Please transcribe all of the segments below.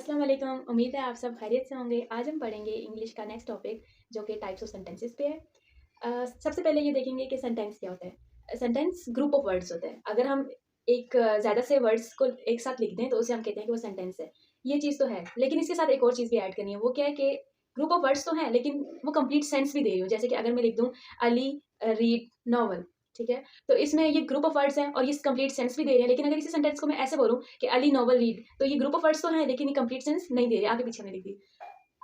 अस्सलाम वालेकुम। उम्मीद है आप सब खैरियत से होंगे। आज हम पढ़ेंगे इंग्लिश का नेक्स्ट टॉपिक जो कि टाइप्स ऑफ सेंटेंसेस पे है। सबसे पहले ये देखेंगे कि सेंटेंस क्या होता है। सेंटेंस ग्रुप ऑफ वर्ड्स होता है। अगर हम एक ज़्यादा से वर्ड्स को एक साथ लिख दें तो उसे हम कहते हैं कि वो सेंटेंस है। ये चीज़ तो है, लेकिन इसके साथ एक और चीज़ भी ऐड करनी है। वो क्या है कि ग्रुप ऑफ वर्ड्स तो हैं, लेकिन वो कंप्लीट सेंस भी दे रही हूँ। जैसे कि अगर मैं लिख दूँ अली रीड नॉवल, ठीक है? तो इसमें ये ग्रुप ऑफ वर्ड्स हैं और ये कंप्लीट सेंस भी दे रहे हैं। लेकिन अगर इसी सेंटेंस को मैं ऐसे बोलूँ कि अली नॉवल रीड, तो ये ग्रुप ऑफ वर्ड्स तो हैं, लेकिन ये कंप्लीट सेंस नहीं दे रहे। आगे पीछे हमने लिख दी।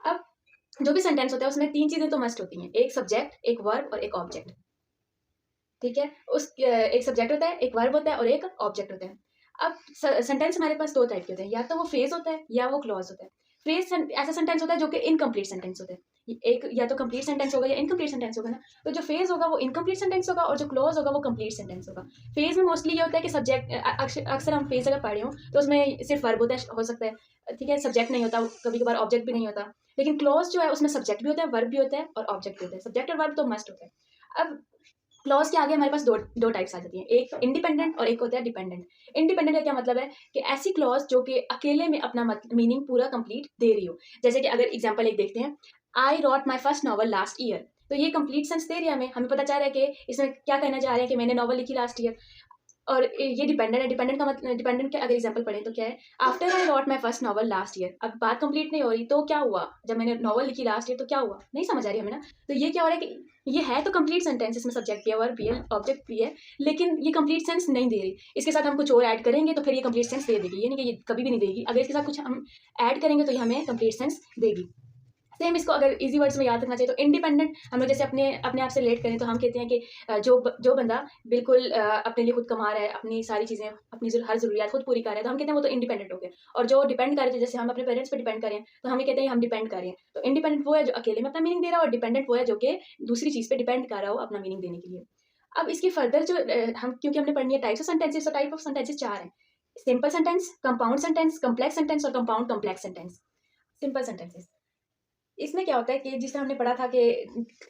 अब जो भी सेंटेंस होता है उसमें 3 चीज़ें तो मस्ट होती हैं। एक सब्जेक्ट, एक वर्ब और एक ऑब्जेक्ट। ठीक है? एक सब्जेक्ट होता है, एक वर्ब होता है और एक ऑब्जेक्ट होता है। अब सेंटेंस हमारे पास 2 टाइप के होते हैं, या तो वो फ्रेज़ होता है या वो क्लॉज़ होता है। फ्रेज़ ऐसा सेंटेंस होता है जो कि इनकम्प्लीट सेंटेंस होता है। एक या तो कंप्लीट सेंटेंस होगा या इनकम्प्लीट सेंटेंस होगा ना। तो जो फ्रेज़ होगा वो इनकम्प्लीट सेंटेंस होगा और जो क्लॉज़ होगा वो कंप्लीट सेंटेंस होगा। फ्रेज़ में मोस्टली ये होता है कि सब्जेक्ट अक्सर हम फ्रेज़ अगर पढ़े हों तो उसमें सिर्फ़ वर्ब होता है, हो सकता है, ठीक है? सब्जेक्ट नहीं होता, कभी-कभार ऑब्जेक्ट भी नहीं होता। लेकिन क्लॉज़ जो है उसमें सब्जेक्ट भी होता है, वर्ब भी होता है और ऑब्जेक्ट भी होता है। सब्जेक्ट और वर्ब तो मस्ट होता है। अब क्लॉज़ के आगे हमारे पास 2 टाइप्स आ जाती हैं, एक इंडिपेंडेंट और एक होता है डिपेंडेंट। इंडिपेंडेंट का क्या मतलब है कि ऐसी क्लॉज़ जो कि अकेले में अपना मीनिंग पूरा कंप्लीट दे रही हो। जैसे कि अगर एग्ज़ाम्पल एक देखते हैं, I wrote my first novel last year, तो ये कंप्लीट सेंस दे रही है हमें। हमें पता चल रहा है कि इसमें क्या कहना चाह रहे हैं कि मैंने नॉवल लिखी लास्ट ईयर। और ये डिपेंडेंट है। डिपेंडेंट के अगर एग्जांपल पढ़ें तो क्या है, after I wrote my first novel last year. अब बात कंप्लीट नहीं हो रही तो क्या हुआ, जब मैंने नॉवल लिखी लास्ट ईयर तो क्या हुआ, नहीं समझ आ रही हमें ना। तो ये क्या हो रहा है कि ये है तो कंप्लीट सेंटेंस, इसमें सब्जेक्ट भी है, वर्ब भी है, ऑब्जेक्ट भी है, लेकिन ये कंप्लीट सेंस नहीं दे रही। इसके साथ हम कुछ और ऐड करेंगे तो फिर ये कंप्लीट सेंस दे देगी। ये नहीं कि ये कभी भी नहीं देगी, अगर इसके साथ कुछ हम ऐड करेंगे तो ये हमें कंप्लीट सेंस देगी। सेम इसको अगर इजी वर्ड्स में याद रखना चाहिए तो इंडिपेंडेंट हम लोग जैसे अपने अपने आप से रिलेट करें तो हम कहते हैं कि जो बंदा बिल्कुल अपने लिए खुद कमा रहा है, अपनी सारी चीज़ें, अपनी हर ज़रूरियात खुद पूरी कर रहा है, तो हम कहते हैं वो तो इंडिपेंडेंट हो गया। और जो डिपेंड कर रहे थे, जैसे हम अपने पेरेंट्स पे डिपेंड करें तो हम ये कहते हैं हम डिपेंड कर रहे हैं। तो इंडिपेंडेंट वो है जो अकेले में अपना मीनिंग दे रहा है और डिपेंडेंट वो है जो कि दूसरी चीज़ पे डिपेंड कर रहा हो अपना मीनिंग देने के लिए। अब इसकी फर्दर जो हम क्योंकि हमने पढ़नी है टाइप्स ऑफ सेंटेंसेस, तो टाइप ऑफ सेंटेंसेस 4 हैं। Simple sentence, compound sentence, complex sentence और compound complex sentence. Simple sentences इसमें क्या होता है कि जिस तरह हमने पढ़ा था कि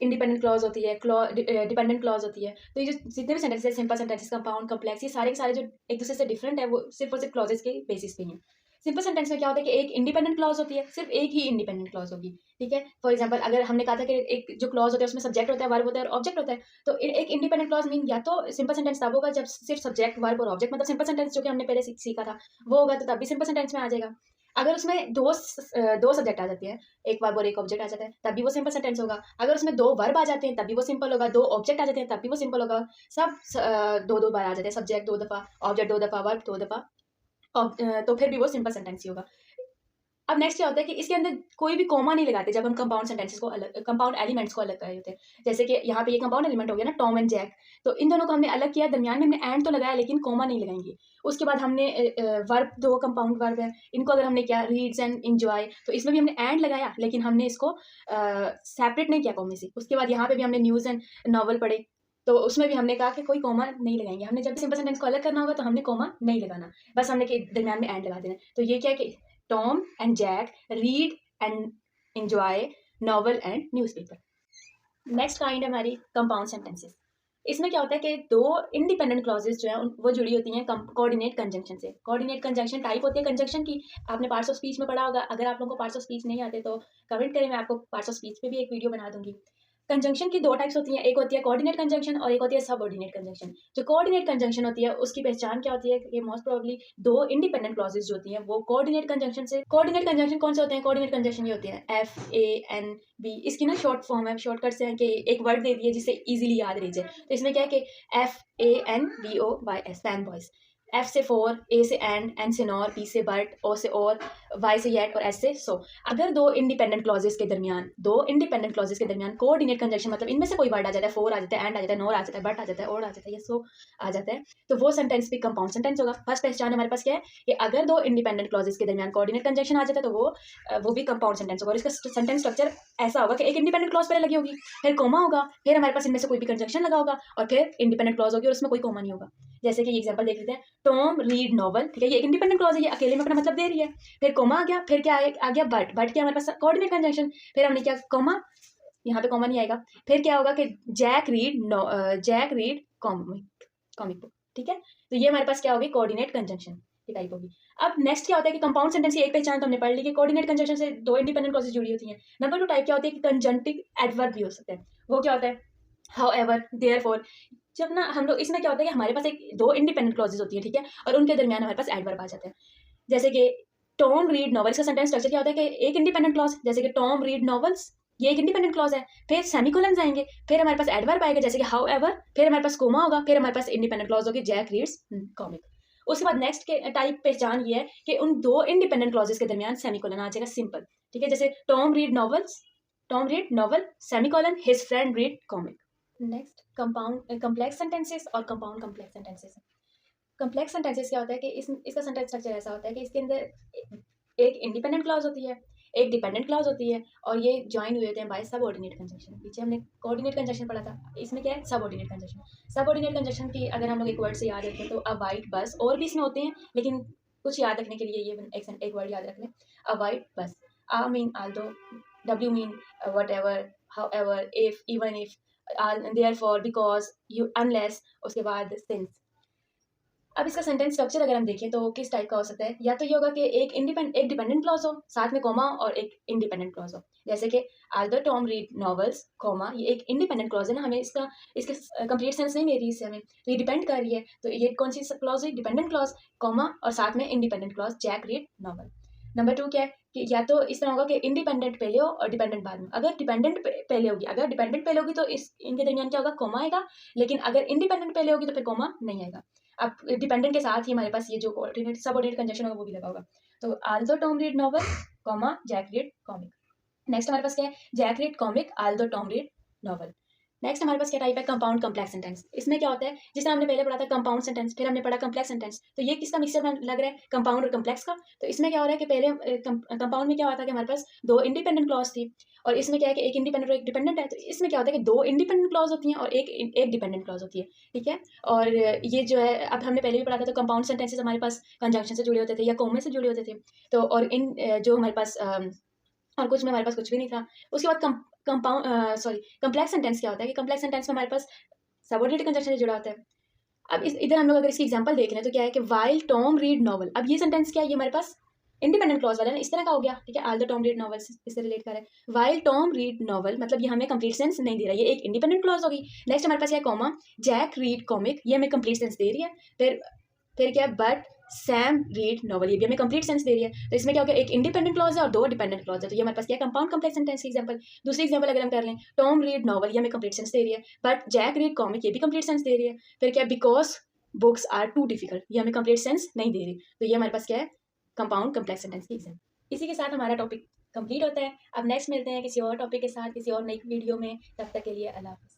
इंडिपेंडेंट क्लॉज होती है, डिपेंडेंट क्लॉज होती है, तो ये जो जितने भी sentences, simple sentences, compound, complex, ये सारे के सारे जो एक दूसरे से डिफरेंट है वो सिर्फ और सिर्फ क्लॉजेस के बेसिस पे ही हैं। सिंपल सेंटेंस में क्या होता है कि एक इंडिपेंडेंट क्लॉज होती है, सिर्फ एक ही इंडिपेंडेंट क्लॉज होगी। ठीक है? फॉर एग्जाम्पल अगर हमने कहा था कि एक जो क्लॉज होता है उसमें सब्जेक्ट होता है, वर्ब होता है और ऑब्जेक्ट होता है, तो एक इंडिपेंडेंट क्लॉज मीन या तो सिंपल सेंटेंस तब होगा जब सिर्फ सब्जेक्ट, वर्ब और ऑब्जेक्ट, मतलब सिंपल सेंटेंस जो कि हमने पहले सीखा था वो होगा, तो तब भी सिंपल सेंटेंस में आ जाएगा। अगर उसमें दो सब्जेक्ट आ जाते हैं, एक वर्ब और एक ऑब्जेक्ट आ जाता है, तब भी वो सिंपल सेंटेंस होगा। अगर उसमें 2 वर्ब आ जाते हैं, तब भी वो सिंपल होगा। 2 ऑब्जेक्ट आ जाते हैं, तब भी वो सिंपल होगा। सब 2-2 बार आ जाते हैं, सब्जेक्ट 2 दफ़ा, ऑब्जेक्ट 2 दफ़ा, वर्ब 2 दफ़ा, तो फिर भी वो सिंपल सेंटेंस ही होगा। अब नेक्स्ट क्या होता है कि इसके अंदर कोई भी कॉमा नहीं लगाते जब हम कंपाउंड सेंटेंसेस को अलग, कंपाउंड एलिमेंट्स को अलग कर रहे होते हैं। जैसे कि यहाँ पे ये कंपाउंड एलिमेंट हो गया ना, टॉम एंड जैक, तो इन दोनों को हमने अलग किया, दरमियान में हमने एंड तो लगाया लेकिन कॉमा नहीं लगाएंगे। उसके बाद हमने वर्ब, 2 कंपाउंड वर्ब है, इनको अगर हमने किया रीड्स एंड एंजॉय, तो इसमें भी हमने एंड लगाया लेकिन हमने इसको सेपरेट नहीं किया कॉमे से। उसके बाद यहाँ पे भी हमने न्यूज़ एंड नॉवल पढ़े, तो उसमें भी हमने कहा कि कोई कॉमा नहीं लगाएंगे। हमने जब भी सिंपल सेंटेंस को अलग करना होगा तो हमने कॉमा नहीं लगाना, बस हमने कि दरमियान में एंड लगा देना। तो ये क्या है कि Tom and Jack read and enjoy novel and newspaper. Next kind है हमारी कंपाउंड सेंटेंसेस। इसमें क्या होता है कि 2 इंडिपेंडेंट क्लॉजेस जो हैं वो जुड़ी होती हैं कोऑर्डिनेट कंजंक्शन से। कोऑर्डिनेट कंजंक्शन टाइप होती है कंजंक्शन की, आपने पार्ट्स ऑफ स्पीच में पढ़ा होगा। अगर आप लोगों को पार्ट्स ऑफ स्पीच नहीं आते तो कमेंट करें, मैं आपको पार्ट्स ऑफ स्पीच पे भी एक वीडियो बना दूंगी। कंजंक्शन की 2 टाइप्स होती हैं, एक होती है कोऑर्डिनेट कंजंक्शन और एक होती है सबऑर्डिनेट कंजंक्शन। जो कोऑर्डिनेट कंजंक्शन होती है उसकी पहचान क्या होती है कि मोस्ट प्रोबेबली 2 इंडिपेंडेंट क्लॉजेस जो होती हैं वो कोऑर्डिनेट कंजंक्शन से, कोऑर्डिनेट कंजंक्शन कौन से होते हैं, कोऑर्डिनेट कंजंक्शन ये होते हैं FANB। इसकी ना शॉर्ट फॉर्म है, शॉर्टकट से है कि एक वर्ड दे दिए जिससे इजीली याद रह जाए। तो इसमें क्या है कि FANBOYS, फैन बॉयज। F से फोर, A से एंड से नॉर, B से बट, O से और, Y से येट और S से सो। अगर 2 इंडिपेंडेंट क्लॉजेस के दरमियान, 2 इंडिपेंडेंट क्लॉजेस के दरमियान कोऑर्डिनेट कंजंक्शन, मतलब इनमें से कोई वर्ड आ जाता है, फोर आ जाता है, एंड आ जाता है, नॉर आ जाता है, बट आ जाता है, और आ जाता है या सो आ जाता है, तो वो सेंटेंस भी कंपाउंड सेंटेंस होगा। फर्स्ट पहचान हमारे पास क्या है कि अगर 2 इंडिपेंडेंट क्लॉजेस के दरमियान कोऑर्डिनेट कंजंक्शन आ जाता है तो वो भी कंपाउंड सेंटेंस होगा। और इसका सेंटेंस स्ट्रक्चर ऐसा होगा कि एक इंडिपेंडेंट क्लॉज पहले लगी होगी, फिर कोमा होगा, फिर हमारे पास इनमें से कोई भी कंजंक्शन लगा होगा और फिर इंडिपेंडेंट क्लॉज होगी और उसमें कोई कोमा नहीं होगा। जैसे कि ये एग्जांपल देख लेते हैं, टॉम रीड नॉवल, ठीक है, ये एक इंडिपेंडेंट क्लॉज है, ये अकेले में अपना मतलब दे रही है। फिर कोमा आ गया, फिर क्या आ गया बट क्या हमारे पास कोऑर्डिनेट कंजंक्शन, फिर हमने क्या कोमा, यहाँ पे कॉमा नहीं आएगा। फिर क्या होगा कि जैक रीड कॉमिक बुक, ठीक है। तो ये हमारे पास क्या होगी, कोऑर्डिनेट कंजंक्शन की टाइप होगी। अब नेक्स्ट क्या होता है कि कंपाउंड सेंटेंस की एक पहचान तो हमने पढ़ ली कि कोऑर्डिनेट कंजंक्शन से दो इंडिपेंडेंट क्लॉजेस जुड़ी होती हैं। नंबर 2 टाइप क्या होती है कि कंजंक्टिव एडवर्ब भी हो सकते हैं। वो क्या होता है? However, therefore. जब ना हम लोग इसमें क्या होता है कि हमारे पास एक दो इंडिपेंडेंट क्लॉजेस होती है, ठीक है, और उनके दरमियान हमारे पास एडवर्ब आ जाते हैं। जैसे कि टॉम रीड नॉवेल्स का सेंटेंस स्ट्रक्चर क्या होता है कि एक इंडिपेंडेंट क्लॉज, जैसे कि टॉम रीड नॉवेल्स, ये एक इंडिपेंडेंट क्लॉज है। फिर सेमीकोलन आएंगे, फिर हमारे पास एडवर्ब आएगा जैसे कि हाउएवर, फिर हमारे पास कोमा होगा, फिर हमारे पास इंडिपेंडेंट क्लॉज होगी जैक रीड्स कॉमिक। उसके बाद नेक्स्ट के टाइप पहचान ये है कि उन दो इंडिपेंडेंट क्लॉजेस के दरमियान सेमीकोलन आ जाएगा, सिंपल, ठीक है। जैसे Tom read novels, Tom read novel, semicolon, his friend read comic. Next compound complex sentences और compound complex sentences. Complex sentences क्या होता है कि इसका सेंटेंस स्ट्रक्चर ऐसा होता है कि इसके अंदर एक इंडिपेंडेंट क्लॉज होती है, एक डिपेंडेंट क्लॉज होती है, और ये ज्वाइन हुए होते हैं बाय सबऑर्डिनेट कंजंक्शन। पीछे हमने कोऑर्डिनेट कंजंक्शन पढ़ा था, इसमें क्या है? Subordinate conjunction. सबऑर्डिनेट कंजंक्शन की अगर हम लोग एक वर्ड से याद रखें तो अ वाइट बस, और भी इसमें होते हैं लेकिन कुछ याद रखने के लिए ये एक वर्ड याद रख लें, a white bus. I mean although, W mean whatever, however, if, even if, therefore, because, you, unless, उसके बाद सिंस। अब इसका सेंटेंस स्ट्रक्चर अगर हम देखें तो किस टाइप का हो सकता है? या तो ये होगा कि एक डिपेंडेंट क्लॉज हो, साथ में कोमा, और एक इंडिपेंडेंट क्लॉज हो। जैसे कि although Tom read novels, comma, ये एक इंडिपेंडेंट क्लॉज है ना, हमें इसके कंप्लीट सेंस नहीं दे रही इससे हमें, तो ये डिपेंड कर रही है, तो ये कौन सी क्लॉज है? डिपेंडेंट क्लॉज, कोमा, और साथ में independent clause Jack read novel. Number 2 क्या है कि या तो इस तरह होगा कि इंडिपेंडेंट पहले हो और डिपेंडेंट बाद में। अगर डिपेंडेंट पहले होगी तो इस इनके दरमियान क्या होगा? कोमा आएगा, लेकिन अगर इंडिपेंडेंट पहले होगी तो फिर कोमा नहीं आएगा। अब डिपेंडेंट के साथ ही हमारे पास ये जो कोऑर्डिनेट सबऑर्डिनेट कंजंक्शन होगा वो भी लगा होगा। तो although Tom read novel, comma, Jack read comic. Next हमारे पास क्या है? Jack read comic, although Tom read novel. Next हमारे पास क्या टाइप है? Compound complex sentence. इसमें क्या होता है? जिस तरह हमने पहले पढ़ा था कंपाउंड सेंटेंस, फिर हमने पढ़ा कम्प्लेक्स सेंटेंस, तो ये किसका मिक्सचर लग रहा है? कंपाउंड और कम्प्लेक्स का। तो इसमें क्या हो रहा है कि पहले कंपाउंड में क्या होता है कि हमारे पास दो इंडिपेंडेंट क्लॉज थी, और इसमें क्या है कि एक इंडिपेंडेंट और एक डिपेंडेंट है। तो इसमें क्या होता है कि दो इंडिपेंडेंट क्लॉज होती हैं और एक डिपेंडेंट क्लॉज होती है, ठीक है। और ये जो है, अब हमने पहले भी पढ़ा था, तो कंपाउंड सेंटेंसेस हमारे पास कंजंक्शन से जुड़े होते थे या कोमे से जुड़े होते थे। तो और इन जो हमारे पास और कुछ में हमारे पास कुछ भी नहीं था। उसके बाद कम्प्लेक्स सेंटेंस क्या होता है कि कम्प्लेक्स सेंटेंस में हमारे पास सबऑर्डिनेट कंजंक्शन से जुड़ा होता है। अब इधर हम लोग अगर इसकी एग्जांपल देख रहे हैं तो क्या है कि वाइल टॉम रीड नॉवल। अब ये सेंटेंस क्या है? ये हमारे पास इंडिपेंडेंट क्लॉज वाला है ना, इस तरह का हो गया, ठीक है। All the Tom read novel इससे रिलेट कर रहा है। वाइल टॉम रीड नॉवल मतलब ये हमें कंप्लीट सेंस नहीं दे रहा है, ये एक इंडिपेंडेंट क्लॉज होगी। नेक्स्ट हमारे पास क्या है? कॉमा, जैक रीड कॉमिक, ये हमें कंप्लीट सेंस दे रही है। फिर क्या है? बट सैम रीड नॉवल, ये भी हमें कंप्लीट सेंस दे रही है। तो इसमें क्या हो गया? एक इंडिपेंडेंट क्लॉज है और दो डिपेंडेंट क्लॉज है। तो ये हमारे पास क्या है? कंपाउंड कम्प्लेक्स सेंटेंस की एग्जांपल। दूसरी एग्जांपल अगर हम कर लें, टॉम रीड नॉवल, ये हमें कंप्लीट सेंस दे रही है। बट जैक रीड कॉमिक, ये भी कंप्लीट सेंस दे रही है। फिर क्या? Because books are too difficult, ये हमें कंप्लीट सेंस नहीं दे रही। तो ये हमारे पास क्या है? कंपाउंड कम्प्लेक्स सेंटेंस की एग्जांपल। इसी के साथ हमारा टॉपिक कंप्लीट होता है। अब नेक्स्ट मिलते हैं किसी और टॉपिक के साथ, किसी और नई वीडियो में। तब तक के लिए अल्लाह हाफिज़।